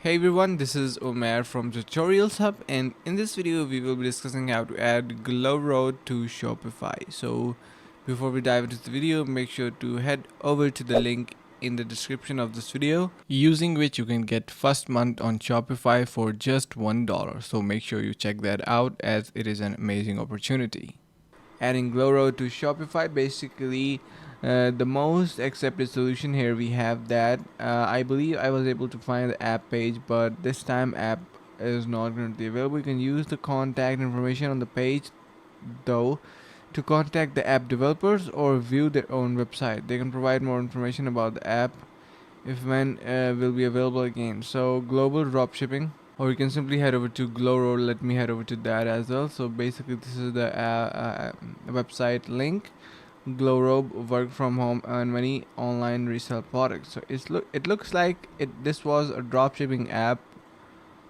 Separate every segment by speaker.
Speaker 1: Hey everyone, this is Omer from Tutorials Hub, and in this video we will be discussing how to add Glowroad to Shopify. So before we dive into the video, make sure to head over to the link in the description of this video, using which you can get first month on Shopify for just $1. So make sure you check that out as it is an amazing opportunity. Adding Glowroad to Shopify, basically the most accepted solution here. We have that I believe I was able to find the app page, but this time app is not currently available. You can use the contact information on the page though to contact the app developers or view their own website. They can provide more information about the app if when will be available again. So global dropshipping, or you can simply head over to Glowroad. Let me head over to that as well. So basically this is the website link. Glowroad, work from home, earn money, online resell products. So it looks like this was a dropshipping app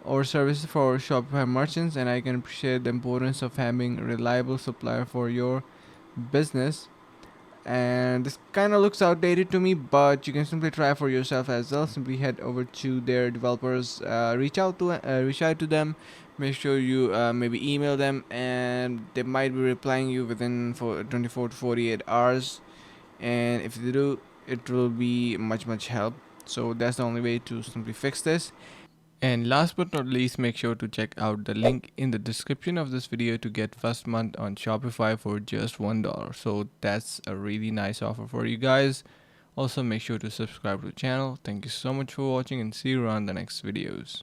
Speaker 1: or service for Shopify merchants, and I can appreciate the importance of having a reliable supplier for your business. And this kind of looks outdated to me, but you can simply try for yourself as well. Simply head over to their developers, reach out to them, make sure you maybe email them, and they might be replying you within for 24 to 48 hours. And if they do, it will be much help. So that's the only way to simply fix this. And last but not least, make sure to check out the link in the description of this video to get first month on Shopify for just $1. So that's a really nice offer for you guys. Also make sure to subscribe to the channel. Thank you so much for watching, and see you around the next videos.